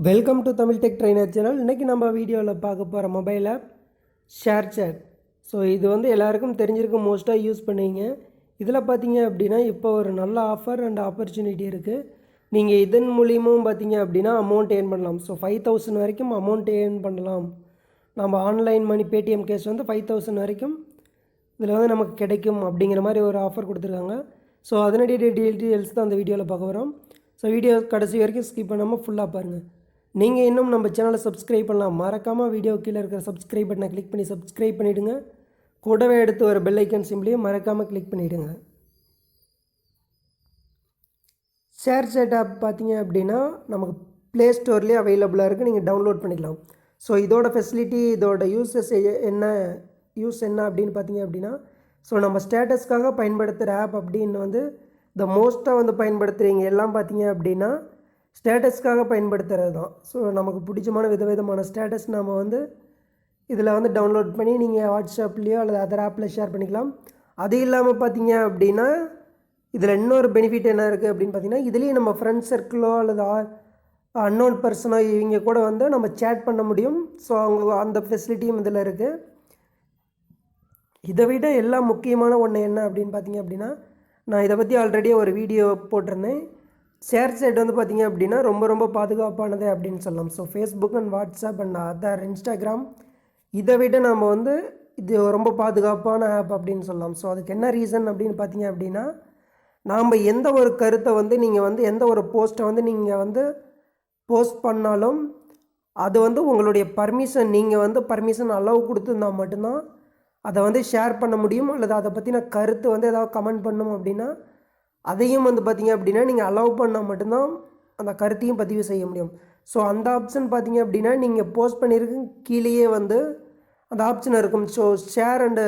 Welcome to Tamil tech trainer channel. இன்றைக்கி நம்ம வீடியோவில் பார்க்க போகிற mobile app share chat. So இது வந்து எல்லாருக்கும் தெரிஞ்சிருக்கும், மோஸ்ட்டாக யூஸ் பண்ணுவீங்க. இதில் பார்த்தீங்க அப்படின்னா இப்போ ஒரு நல்ல ஆஃபர் அண்ட் ஆப்பர்ச்சுனிட்டி இருக்குது. நீங்கள் இதன் மூலியமும் பார்த்தீங்க அப்படின்னா அமௌண்ட் ஏர்ன் பண்ணலாம். ஸோ 5000 வரைக்கும் அமௌண்ட் ஏர்ன் பண்ணலாம். நம்ம ஆன்லைன் மணி பேடிஎம் கேஷ் வந்து 5000 வரைக்கும் இதில் வந்து நமக்கு கிடைக்கும் அப்படிங்கிற மாதிரி ஒரு ஆஃபர் கொடுத்துருக்காங்க. ஸோ அதனுடைய டீட்டெயில்ஸ் தான் அந்த வீடியோவில் பார்க்க வரோம். ஸோ வீடியோ கடைசி வரைக்கும் ஸ்கிப் பண்ணாமல் ஃபுல்லாக பாருங்கள். நீங்கள் இன்னும் நம்ம சேனலை சப்ஸ்கிரைப் பண்ணலாம், மறக்காமல் வீடியோ கீழே இருக்கிற சப்ஸ்கிரைப் பட்டனை கிளிக் பண்ணி சப்ஸ்கிரைப் பண்ணிவிடுங்க. கூடவே எடுத்து வர பெல் ஐக்கன் சிம்லையும் மறக்காமல் கிளிக் பண்ணிவிடுங்க. ஷேர் சேட் ஆப் பார்த்தீங்க அப்படின்னா நமக்கு ப்ளே ஸ்டோர்லேயே அவைலபிளாக இருக்குது, நீங்கள் டவுன்லோட் பண்ணிக்கலாம். ஸோ இதோட ஃபெசிலிட்டி, இதோட யூஸஸ் என்ன அப்படின்னு பார்த்தீங்க அப்படின்னா, ஸோ நம்ம ஸ்டேட்டஸ்க்காக பயன்படுத்துகிற ஆப் அப்படின்னு வந்து மோஸ்ட்டாக வந்து பயன்படுத்துகிறீங்க எல்லாம் பார்த்தீங்க அப்படின்னா ஸ்டேட்டஸ்க்காக பயன்படுத்துகிறது தான். ஸோ நமக்கு பிடிச்சமான விதவிதமான ஸ்டேட்டஸ் நம்ம வந்து இதில் வந்து டவுன்லோட் பண்ணி நீங்கள் வாட்ஸ்அப்லேயோ அல்லது அதர் ஆப்பில் ஷேர் பண்ணிக்கலாம். அது இல்லாமல் பார்த்தீங்க அப்படின்னா இதில் இன்னொரு பெனிஃபிட் என்ன இருக்குது அப்படின்னு பார்த்தீங்கன்னா, இதுலேயும் நம்ம ஃப்ரெண்ட்ஸ் சர்க்கிளோ அல்லது அன்னோன் பர்சனோ இவங்க கூட வந்து நம்ம சேட் பண்ண முடியும். ஸோ அவங்க அந்த ஃபெசிலிட்டியும் இதில் இருக்குது. இதை விட எல்லாம் முக்கியமான ஒன்று என்ன அப்படின்னு பார்த்தீங்க அப்படின்னா, நான் இதை பற்றி ஆல்ரெடி ஒரு வீடியோ போட்டிருந்தேன். ஷேர் சேட் வந்து பார்த்திங்க அப்படின்னா ரொம்ப பாதுகாப்பானது அப்படின்னு சொல்லலாம். So Facebook and WhatsApp and other Instagram இதை விட நம்ம வந்து இது ரொம்ப பாதுகாப்பான ஆப் அப்படின்னு சொல்லலாம். ஸோ அதுக்கு என்ன ரீசன் அப்படின்னு பார்த்தீங்க அப்படின்னா, நாம் எந்த ஒரு கருத்தை வந்து நீங்கள் வந்து எந்த ஒரு போஸ்ட்டை வந்து நீங்கள் வந்து போஸ்ட் பண்ணாலும் அது வந்து உங்களுடைய நீங்கள் வந்து பர்மிஷன் அலோவ் கொடுத்துருந்தா மட்டும்தான் அதை வந்து ஷேர் பண்ண முடியும். அல்லது அதை பற்றின கருத்து வந்து ஏதாவது கமெண்ட் பண்ணணும் அப்படின்னா அதையும் வந்து பார்த்திங்க அப்படின்னா நீங்கள் அலோவ் பண்ணால் மட்டும்தான் அந்த கருத்தையும் பதிவு செய்ய முடியும். ஸோ அந்த ஆப்ஷன் பார்த்திங்க அப்படின்னா நீங்கள் போஸ்ட் பண்ணியிருக்கு கீழேயே வந்து அந்த ஆப்ஷன் இருக்கும். ஸோ ஷேர் அண்டு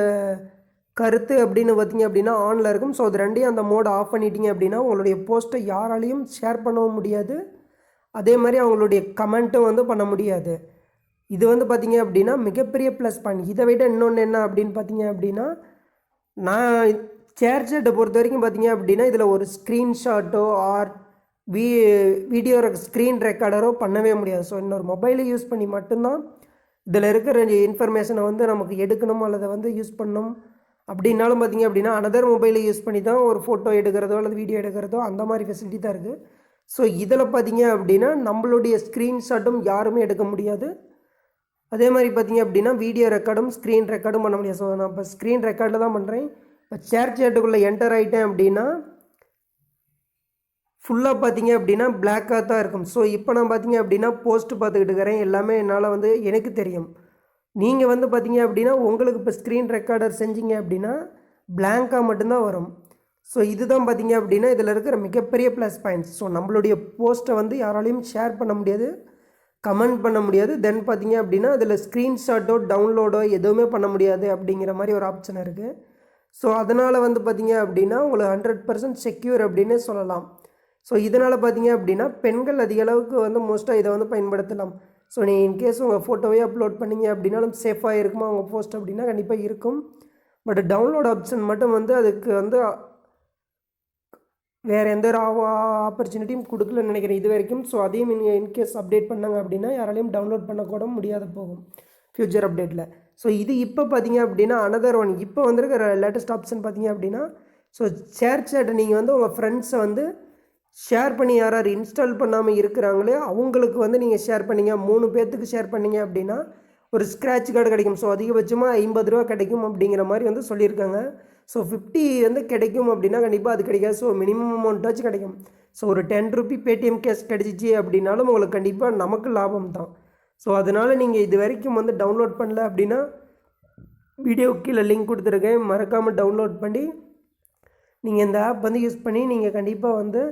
கருத்து அப்படின்னு பார்த்திங்க அப்படின்னா ஆனில் இருக்கும். ஸோ அது ரெண்டையும் அந்த மோட் ஆஃப் பண்ணிட்டீங்க அப்படின்னா உங்களுடைய போஸ்ட்டை யாராலையும் ஷேர் பண்ணவும் முடியாது, அதே மாதிரி அவங்களுடைய கமெண்ட்டும் வந்து பண்ண முடியாது. இது வந்து பார்த்திங்க அப்படின்னா மிகப்பெரிய ப்ளஸ் பாயிண்ட். இதை விட இன்னொன்று என்ன அப்படின்னு பார்த்திங்க அப்படின்னா, நான் ஷேர் சேட்டை பொறுத்த வரைக்கும் பார்த்தீங்க அப்படின்னா இதில் ஒரு ஸ்க்ரீன்ஷாட்டோ ஆர் வீடியோ ஸ்க்ரீன் ரெக்கார்டரோ பண்ணவே முடியாது. ஸோ இன்னொரு மொபைலை யூஸ் பண்ணி மட்டும்தான் இதில் இருக்கிற இன்ஃபர்மேஷனை வந்து நமக்கு எடுக்கணும் அல்லது வந்து யூஸ் பண்ணணும் அப்படின்னாலும் பார்த்திங்க அப்படின்னா அனதர் மொபைலை யூஸ் பண்ணி தான் ஒரு ஃபோட்டோ எடுக்கிறதோ அல்லது வீடியோ எடுக்கிறதோ அந்த மாதிரி ஃபெசிலிட்டி தான் இருக்குது. ஸோ இதில் பார்த்திங்க அப்படின்னா நம்மளுடைய ஸ்க்ரீன்ஷாட்டும் யாருமே எடுக்க முடியாது, அதே மாதிரி பார்த்திங்க அப்படின்னா வீடியோ ரெக்கார்டும் ஸ்க்ரீன் ரெக்கார்டும் பண்ண முடியாது. ஸோ நான் இப்போ ஸ்க்ரீன் ரெக்கார்டில் தான் பண்ணுறேன். இப்போ ஷேர் சேட்டுக்குள்ளே என்டர் ஆகிட்டேன் அப்படின்னா ஃபுல்லாக பார்த்தீங்க அப்படின்னா பிளாக்காக தான் இருக்கும். ஸோ இப்போ நான் பார்த்தீங்க அப்படின்னா போஸ்ட்டு பார்த்துக்கிட்டு இருக்கிறேன், எல்லாமே என்னால் வந்து எனக்கு தெரியும். நீங்கள் வந்து பார்த்தீங்க அப்படின்னா உங்களுக்கு இப்போ ஸ்க்ரீன் ரெக்கார்டர் செஞ்சீங்க அப்படின்னா பிளாங்காக மட்டும்தான் வரும். ஸோ இதுதான் பார்த்தீங்க அப்படின்னா இதில் இருக்கிற மிகப்பெரிய ப்ளஸ் பாயிண்ட்ஸ். ஸோ நம்மளுடைய போஸ்ட்டை வந்து யாராலையும் ஷேர் பண்ண முடியாது, கமெண்ட் பண்ண முடியாது, தென் பார்த்தீங்க அப்படின்னா அதில் ஸ்க்ரீன்ஷாட்டோ டவுன்லோடோ எதுவுமே பண்ண முடியாது அப்படிங்கிற மாதிரி ஒரு ஆப்ஷன் இருக்குது. ஸோ அதனால் வந்து பார்த்திங்க அப்படின்னா உங்களுக்கு 100% செக்யூர் அப்படின்னே சொல்லலாம். ஸோ இதனால் பார்த்திங்க அப்படின்னா பெண்கள் அதிக அளவுக்கு வந்து மோஸ்ட்டாக இதை வந்து பயன்படுத்தலாம். ஸோ நீங்கள் இன்கேஸ் உங்கள் ஃபோட்டோவே அப்லோட் பண்ணிங்க அப்படின்னாலும் சேஃபாக இருக்குமா உங்கள் போஸ்ட் அப்படின்னா கண்டிப்பாக இருக்கும். பட் டவுன்லோட் ஆப்ஷன் மட்டும் வந்து அதுக்கு வந்து வேறு எந்த ஒரு ஆப்பர்ச்சுனிட்டியும் கொடுக்கலன்னு நினைக்கிறேன் இது வரைக்கும். ஸோ அதையும் நீங்கள் இன்கேஸ் அப்டேட் பண்ணாங்க அப்படின்னா யாராலையும் டவுன்லோட் பண்ணக்கூட முடியாத போகும் ஃப்யூச்சர் அப்டேட்டில். ஸோ இது இப்போ பார்த்தீங்க அப்படின்னா அனதர் ஒன் இப்போ வந்துருக்கிற லேட்டஸ்ட் ஆப்ஷன் பார்த்தீங்க அப்படின்னா, ஸோ ஷேர் சேட்டை நீங்கள் வந்து உங்கள் ஃப்ரெண்ட்ஸை வந்து ஷேர் பண்ணி யார் இன்ஸ்டால் பண்ணாமல் இருக்கிறாங்களே அவங்களுக்கு வந்து நீங்கள் ஷேர் பண்ணிங்க, 3 பேர்த்துக்கு ஷேர் பண்ணிங்க அப்படின்னா ஒரு ஸ்க்ராட்ச் கார்டு கிடைக்கும். ஸோ அதிகபட்சமாக 50 ரூபா கிடைக்கும் அப்படிங்கிற மாதிரி வந்து சொல்லியிருக்காங்க. ஸோ 50 வந்து கிடைக்கும் அப்படின்னா கண்டிப்பாக அது கிடைக்காது. ஸோ மினிமம் அமௌண்ட்டாச்சும் கிடைக்கும். ஸோ ஒரு 10 ரூபி பேடிஎம் கேஷ் கிடச்சிச்சு அப்படின்னாலும் உங்களுக்கு கண்டிப்பாக நமக்கு லாபம் தான். ஸோ அதனால் நீங்கள் இது வரைக்கும் வந்து டவுன்லோட் பண்ணல அப்படின்னா வீடியோ கீழே லிங்க் கொடுத்துருக்கேன், மறக்காமல் டவுன்லோட் பண்ணி நீங்கள் இந்த ஆப் வந்து யூஸ் பண்ணி நீங்கள் கண்டிப்பாக வந்து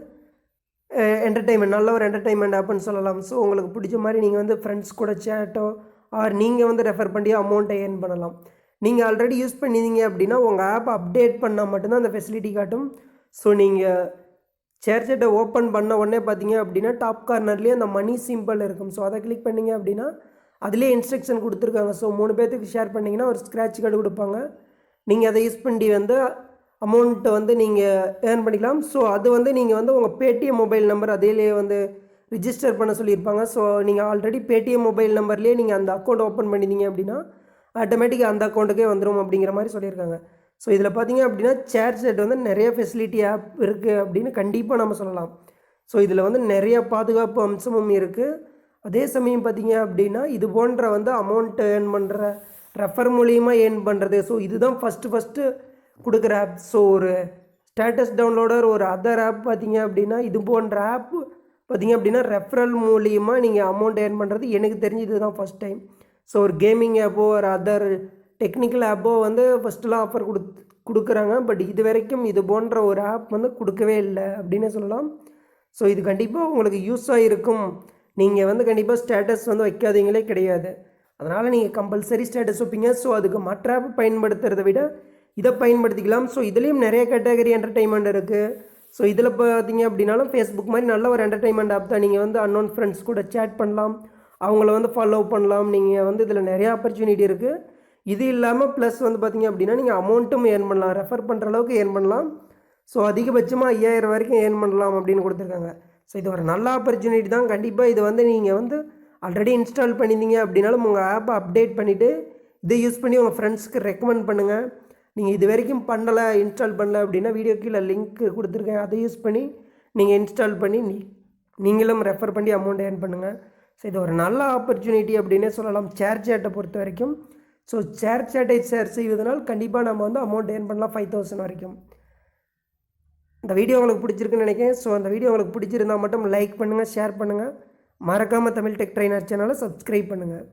நல்ல ஒரு என்டர்டெயின்மெண்ட் ஆப்னு சொல்லலாம். ஸோ உங்களுக்கு பிடிச்ச மாதிரி நீங்கள் வந்து ஃப்ரெண்ட்ஸ் கூட சேட்டோ ஆர் நீங்கள் வந்து ரெஃபர் பண்ணி அமௌண்ட்டை ஏர்ன் பண்ணலாம். நீங்கள் ஆல்ரெடி யூஸ் பண்ணியிருந்தீங்க அப்படின்னா உங்கள் ஆப் அப்டேட் பண்ணால் மட்டும்தான் அந்த ஃபெசிலிட்டி காட்டும். ஸோ நீங்கள் ஷேர் சேட்டை ஓப்பன் பண்ண உடனே பார்த்தீங்க அப்படின்னா டாப் கார்னர்லேயே அந்த மணி சிம்பிள் இருக்கும். ஸோ அதை கிளிக் பண்ணிங்க அப்படின்னா அதிலே இன்ஸ்ட்ரக்ஷன் கொடுத்துருக்காங்க. ஸோ 3 பேர்த்துக்கு ஷேர் பண்ணிங்கன்னா ஒரு ஸ்க்ராட்ச் கார்டு கொடுப்பாங்க, நீங்கள் அதை யூஸ் பண்ணி வந்து அமௌண்ட்டை வந்து நீங்கள் ஏர்ன் பண்ணிக்கலாம். ஸோ அது வந்து நீங்கள் வந்து உங்கள் பேடிஎம் மொபைல் நம்பர் அதிலே வந்து ரிஜிஸ்டர் பண்ண சொல்லியிருப்பாங்க. ஸோ நீங்கள் ஆல்ரெடி பேடிஎம் மொபைல் நம்பர்லேயே நீங்கள் அந்த அக்கௌண்ட் ஓப்பன் பண்ணிட்டீங்க அப்படின்னா ஆட்டோமேட்டிக்காக அந்த அக்கௌண்ட்டுக்கே வந்துடும் அப்படிங்கிற மாதிரி சொல்லியிருக்காங்க. ஸோ இதில் பார்த்தீங்க அப்படின்னா ஷேர்சேட் வந்து நிறைய ஃபெசிலிட்டி ஆப் இருக்குது அப்படின்னு கண்டிப்பாக நம்ம சொல்லலாம். ஸோ இதில் வந்து நிறைய பாதுகாப்பு அம்சமும் இருக்குது. அதே சமயம் பார்த்தீங்க அப்படின்னா இது போன்ற வந்து அமௌண்ட் ஏர்ன் பண்ணுற ரெஃபர் மூலியமாக ஏர்ன் பண்ணுறது. ஸோ இதுதான் ஃபஸ்ட்டு கொடுக்குற ஆப். ஸோ ஒரு ஸ்டேட்டஸ் டவுன்லோடர் ஒரு அதர் ஆப் பார்த்தீங்க அப்படின்னா இது போன்ற ஆப் பார்த்தீங்க அப்படின்னா ரெஃபரல் மூலியமாக நீங்கள் அமௌண்ட் ஏர்ன் பண்ணுறது எனக்கு தெரிஞ்சு இதுதான் ஃபஸ்ட் டைம். ஸோ ஒரு கேமிங் ஆப்போ ஒரு அதர் டெக்னிக்கல் ஆப்போ வந்து ஃபஸ்ட்டுலாம் ஆஃபர் கொடுக்குறாங்க. பட் இது வரைக்கும் இது போன்ற ஒரு ஆப் வந்து கொடுக்கவே இல்லை அப்படின்னே சொல்லலாம். ஸோ இது கண்டிப்பாக உங்களுக்கு யூஸாக இருக்கும். நீங்கள் வந்து கண்டிப்பாக ஸ்டேட்டஸ் வந்து வைக்காதீங்களே கிடையாது. அதனால் நீங்கள் கம்பல்சரி ஸ்டேட்டஸ் வைப்பீங்க. ஸோ அதுக்கு மற்ற ஆப் பயன்படுத்துறதை விட இதை பயன்படுத்திக்கலாம். ஸோ இதுலேயும் நிறைய கேட்டகரி என்டர்டெயின்மெண்ட் இருக்குது. ஸோ இதில் பார்த்தீங்க அப்படின்னாலும் ஃபேஸ்புக் மாதிரி நல்ல ஒரு என்டர்டெயின்மெண்ட் ஆப் தான். நீங்கள் வந்து அன்னோன் ஃப்ரெண்ட்ஸ் கூட சேட் பண்ணலாம், அவங்கள வந்து ஃபாலோ பண்ணலாம். நீங்கள் வந்து இதில் நிறைய ஆப்பர்ச்சுனிட்டி இருக்குது. இது இல்லாமல் ப்ளஸ் வந்து பார்த்தீங்க அப்படின்னா நீங்கள் அமௌண்ட்டும் ஏர்ன் பண்ணலாம், ரெஃபர் பண்ணுற அளவுக்கு ஏர்ன் பண்ணலாம். ஸோ அதிகபட்சமாக 5000 வரைக்கும் ஏர்ன் பண்ணலாம் அப்படின்னு கொடுத்துருக்காங்க. ஸோ இது ஒரு நல்ல ஆப்பர்ச்சுனிட்டி தான். கண்டிப்பாக இது வந்து நீங்கள் வந்து ஆல்ரெடி இன்ஸ்டால் பண்ணியிருந்தீங்க அப்படின்னாலும் உங்கள் ஆப்பை அப்டேட் பண்ணிவிட்டு இதை யூஸ் பண்ணி உங்கள் ஃப்ரெண்ட்ஸ்க்கு ரெக்கமெண்ட் பண்ணுங்கள். நீங்கள் இது வரைக்கும் பண்ணலை, இன்ஸ்டால் பண்ணல அப்படின்னா வீடியோ கீழே லிங்க் கொடுத்துருக்கேன், அதை யூஸ் பண்ணி நீங்கள் இன்ஸ்டால் பண்ணி நீங்களும் ரெஃபர் பண்ணி அமௌண்ட் ஏர்ன் பண்ணுங்கள். ஸோ இது ஒரு நல்ல ஆப்பர்ச்சுனிட்டி அப்படின்னே சொல்லலாம் ஷேர்சேட்டை பொறுத்த வரைக்கும். ஸோ ஷேர்சேட்டை ஷேர் செய்வதனால் கண்டிப்பாக நம்ம வந்து அமௌண்ட் ஏர்ன் பண்ணலாம் 5000 வரைக்கும். இந்த வீடியோ உங்களுக்கு பிடிச்சிருக்குன்னு நினைக்கிறேன். ஸோ அந்த வீடியோ உங்களுக்கு பிடிச்சிருந்தால் மட்டும் லைக் பண்ணுங்கள், ஷேர் பண்ணுங்கள். மறக்காமல் தமிழ் டெக் ட்ரைனர் சேனலை சப்ஸ்கிரைப் பண்ணுங்கள்.